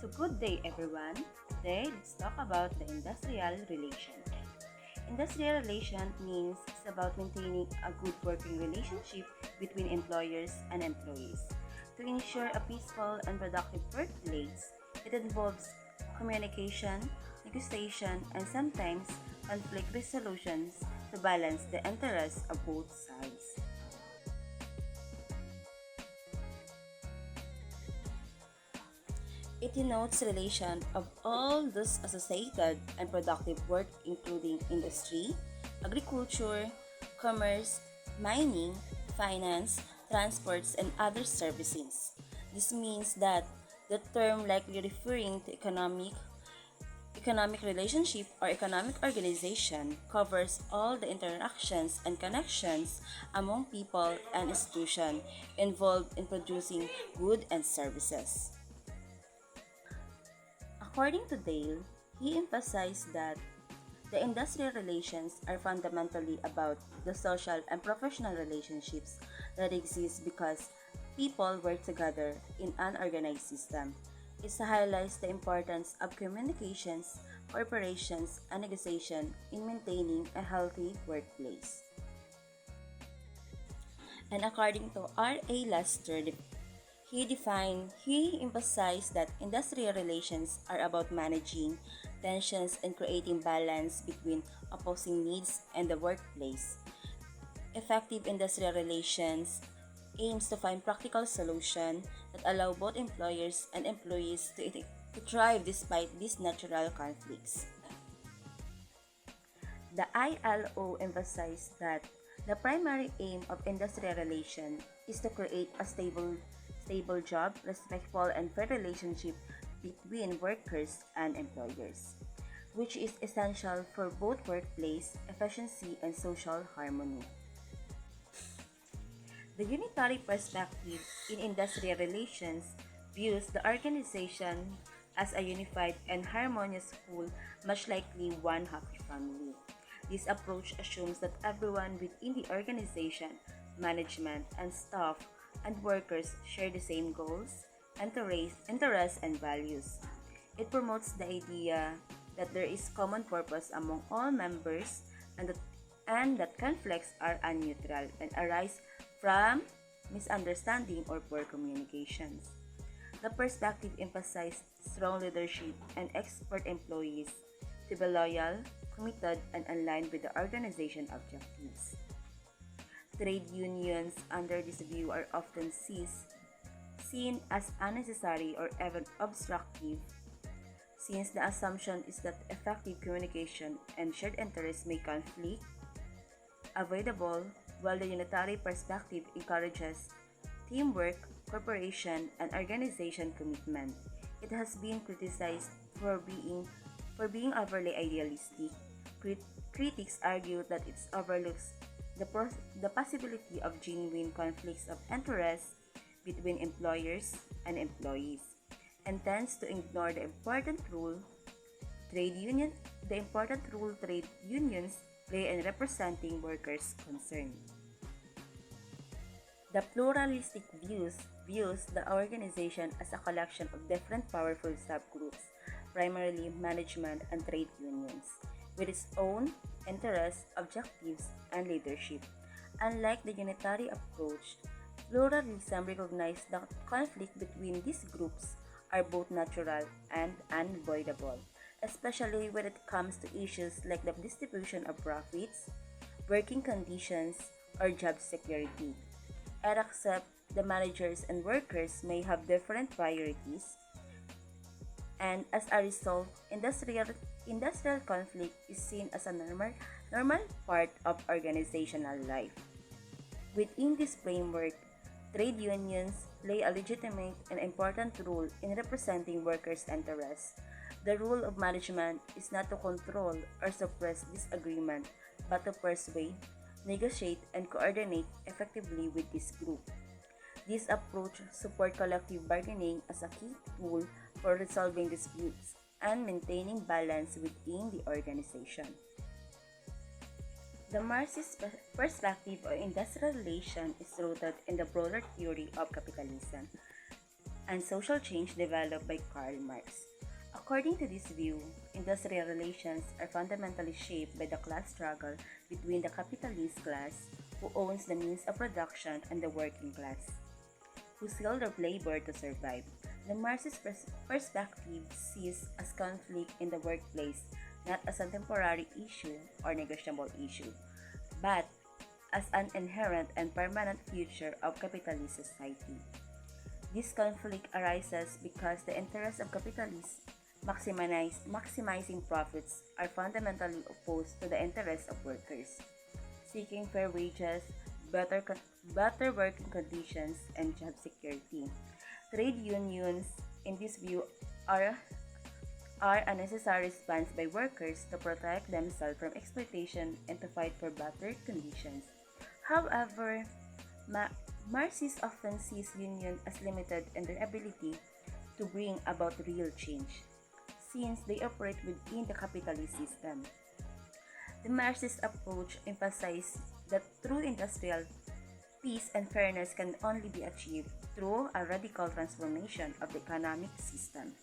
So good day everyone. Today let's talk about the industrial relation. Industrial relation means it's about maintaining a good working relationship between employers and employees. To ensure a peaceful and productive workplace, it involves communication, negotiation, and sometimes conflict resolutions to balance the interests of both sides. It denotes relation of all those associated and productive work including industry, agriculture, commerce, mining, finance, transports, and other services. This means that the term likely referring to economic relationship or economic organization covers all the interactions and connections among people and institutions involved in producing goods and services. According to Dale, he emphasized that the industrial relations are fundamentally about the social and professional relationships that exist because people work together in an organized system. It highlights the importance of communications, cooperations, and negotiation in maintaining a healthy workplace. And according to R.A. Lester, he emphasized that industrial relations are about managing tensions and creating balance between opposing needs and the workplace. Effective industrial relations aims to find practical solutions that allow both employers and employees to thrive despite these natural conflicts. The ILO emphasized that the primary aim of industrial relation is to create a stable job, respectful and fair relationship between workers and employers, which is essential for both workplace efficiency and social harmony. The unitary perspective in industrial relations views the organization as a unified and harmonious whole, much likely one happy family. This approach assumes that everyone within the organization, management, and staff and workers share the same goals, interests, and values. It promotes the idea that there is common purpose among all members and that conflicts are unneutral and arise from misunderstanding or poor communications. The perspective emphasized strong leadership and expert employees to be loyal, committed, and aligned with the organization objectives. Trade unions under this view are often seen as unnecessary or even obstructive, since the assumption is that effective communication and shared interests may conflict, avoidable, while the unitary perspective encourages teamwork, cooperation, and organization commitment. It has been criticized for being overly idealistic. Critics argue that it overlooks the possibility of genuine conflicts of interest between employers and employees and tends to ignore trade union the important role trade unions play in representing workers' concerns. The pluralistic views the organization as a collection of different powerful subgroups, primarily management and trade unions, with its own interests, objectives, and leadership. Unlike the unitary approach, pluralism recognizes that conflict between these groups are both natural and unavoidable, especially when it comes to issues like the distribution of profits, working conditions, or job security. And accept the managers and workers may have different priorities, and as a result, industrial conflict is seen as a normal part of organizational life. Within this framework, trade unions play a legitimate and important role in representing workers' interests. The role of management is not to control or suppress disagreement, but to persuade, negotiate, and coordinate effectively with this group. This approach supports collective bargaining as a key tool for resolving disputes and maintaining balance within the organization. The Marxist perspective on industrial relations is rooted in the broader theory of capitalism. and social change developed by Karl Marx. According to this view, industrial relations are fundamentally shaped by the class struggle between the capitalist class, who owns the means of production, and the working class, who sell their labor to survive. The Marxist perspective sees as conflict in the workplace not as a temporary issue or negotiable issue, but as an inherent and permanent feature of capitalist society. This conflict arises because the interests of capitalists maximizing profits are fundamentally opposed to the interests of workers, seeking fair wages, better working conditions, and job security. Trade unions, in this view, are, are a necessary response by workers to protect themselves from exploitation and to fight for better conditions. However, Ma- Marxists often sees unions as limited in their ability to bring about real change, since they operate within the capitalist system. The Marxist approach emphasizes that true industrial peace and fairness can only be achieved through a radical transformation of the economic system,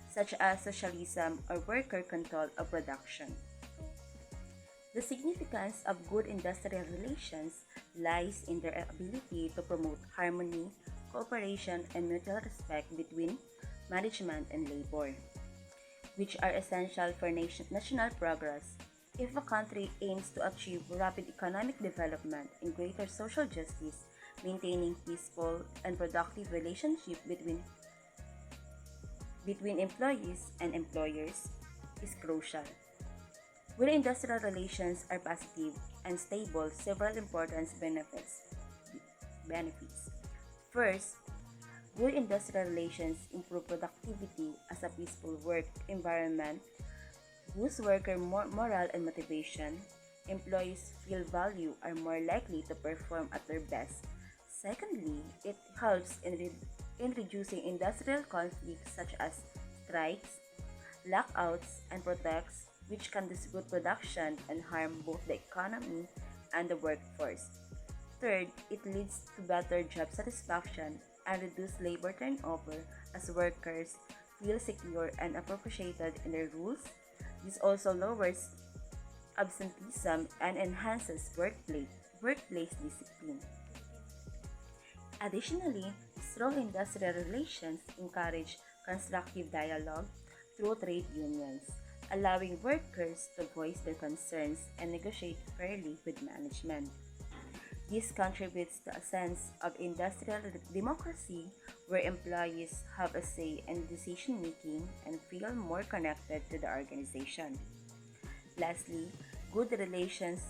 such as socialism or worker control of production. The significance of good industrial relations lies in their ability to promote harmony, cooperation, and mutual respect between management and labor, which are essential for national progress. If a country aims to achieve rapid economic development and greater social justice, maintaining peaceful and productive relationship between employees and employers is crucial. When industrial relations are positive and stable, several important benefits. First, good industrial relations improve productivity as a peaceful work environment, boost worker morale and motivation. Employees feel value are more likely to perform at their best. Secondly, it helps in reducing industrial conflicts such as strikes, lockouts, and protects, which can disrupt production and harm both the economy and the workforce. Third, it leads to better job satisfaction and reduced labor turnover as workers feel secure and appreciated in their roles. This also lowers absenteeism and enhances workplace discipline. Additionally, strong industrial relations encourage constructive dialogue through trade unions, allowing workers to voice their concerns and negotiate fairly with management. This contributes to a sense of industrial democracy where employees have a say in decision making and feel more connected to the organization. Lastly, good relations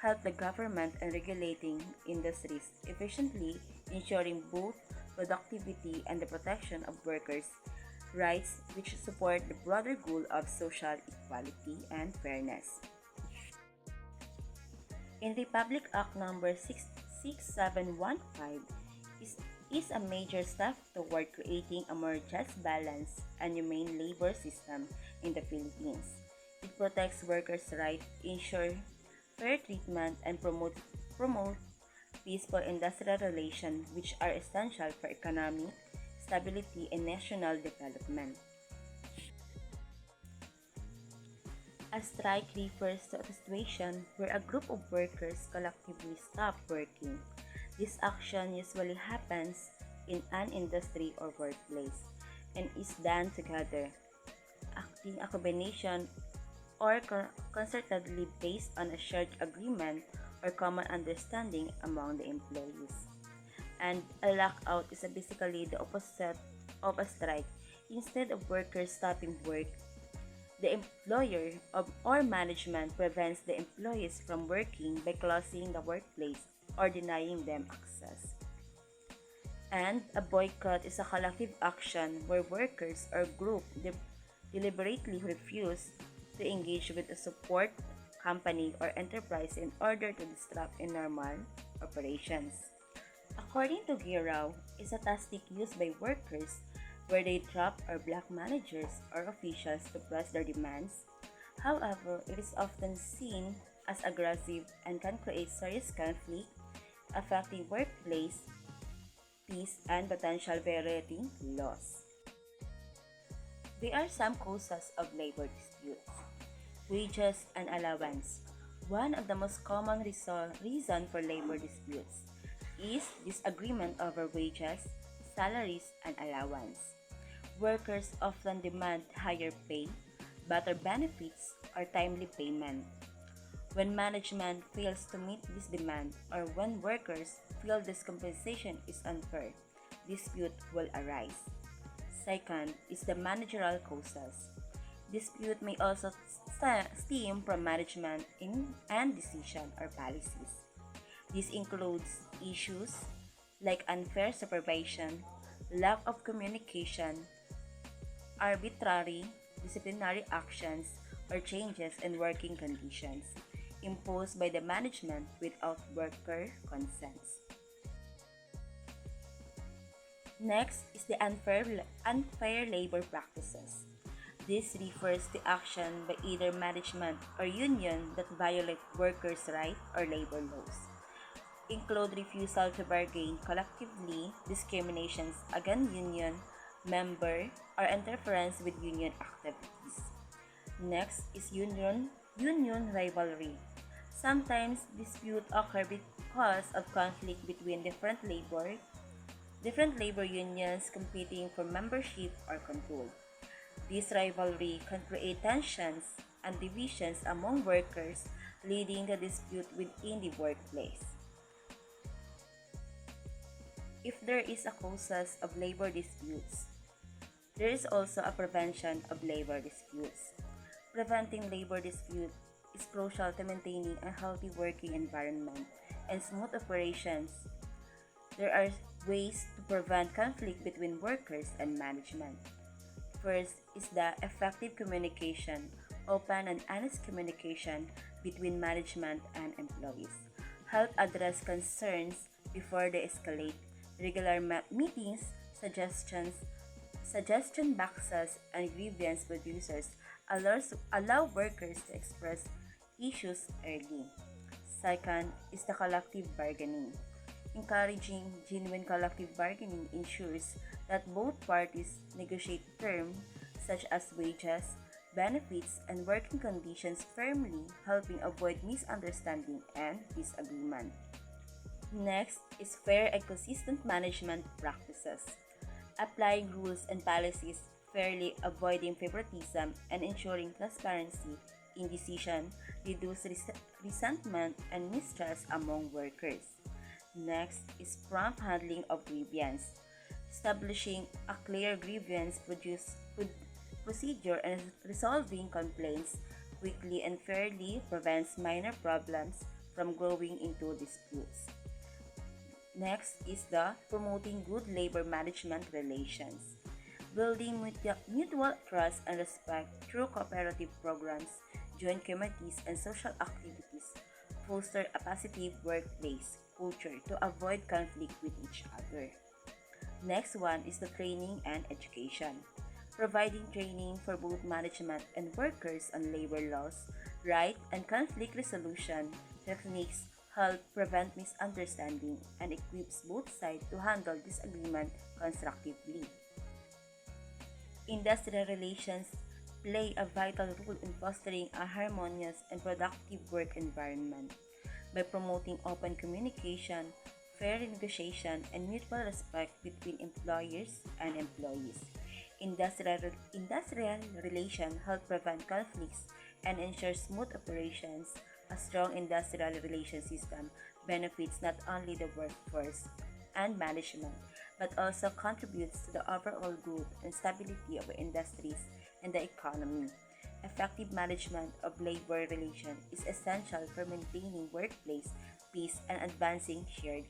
help the government in regulating industries efficiently, ensuring both productivity and the protection of workers' rights, which support the broader goal of social equality and fairness. In Republic Act number 6715 is, is a major step toward creating a more just, balanced, and humane labor system in the Philippines. It protects workers' rights, ensures fair treatment, and promote peaceful industrial relations which are essential for economic stability and national development. A strike refers to a situation where a group of workers collectively stop working. This action usually happens in an industry or workplace and is done together, acting a combination or concertedly based on a shared agreement or common understanding among the employees. And a lockout is basically the opposite of a strike. Instead of workers stopping work, the or management prevents the employees from working by closing the workplace or denying them access. And a boycott is a collective action where workers or group deliberately refuse to engage with a support company or enterprise in order to disrupt in normal operations. According to Giraud, is a tactic used by workers where they trap or block managers or officials to press their demands. However, it is often seen as aggressive and can create serious conflict affecting workplace peace, and potential violating laws. There are some causes of labor disputes. Wages and allowance. One of the most common reason for labor disputes is disagreement over wages, salaries, and allowance. Workers often demand higher pay, better benefits, or timely payment. When management fails to meet this demand or when workers feel this compensation is unfair, dispute will arise. Second is the managerial causes. Dispute may also stem from management and decision or policies. This includes issues like unfair supervision, lack of communication, arbitrary disciplinary actions, or changes in working conditions imposed by the management without worker consents. Next is the unfair labor practices. This refers to action by either management or union that violate workers' rights or labor laws. Include refusal to bargain collectively, discriminations against union member, or interference with union activities. Next is union rivalry. Sometimes dispute occur because of conflict between different labor unions competing for membership or control. This rivalry can create tensions and divisions among workers, leading to dispute within the workplace. If there is a causes of labor disputes, there is also a prevention of labor disputes. Preventing labor dispute is crucial to maintaining a healthy working environment and smooth operations. There are ways to prevent conflict between workers and management. First is the effective communication, open and honest communication between management and employees. Help address concerns before they escalate. Regular meetings, suggestion boxes, and grievance producers allow workers to express issues early. Second is the collective bargaining. Encouraging genuine collective bargaining ensures that both parties negotiate terms such as wages, benefits, and working conditions firmly, helping avoid misunderstanding and disagreement. Next is fair and consistent management practices. Applying rules and policies fairly, avoiding favoritism, and ensuring transparency in decision reduce resentment and mistrust among workers. Next is prompt handling of grievance. Establishing a clear grievance procedure and resolving complaints quickly and fairly prevents minor problems from growing into disputes. Next is the promoting good labor management relations. Building mutual trust and respect through cooperative programs, joint committees, and social activities foster a positive workplace culture to avoid conflict with each other. Next one is the training and education. Providing training for both management and workers on labor laws, right, and conflict resolution techniques help prevent misunderstanding and equips both sides to handle disagreement constructively. Industrial relations play a vital role in fostering a harmonious and productive work environment by promoting open communication, fair negotiation, and mutual respect between employers and employees. Industrial relations help prevent conflicts and ensure smooth operations. A strong industrial relation system benefits not only the workforce and management, but also contributes to the overall growth and stability of industries and the economy. Effective management of labor relations is essential for maintaining workplace peace and advancing shared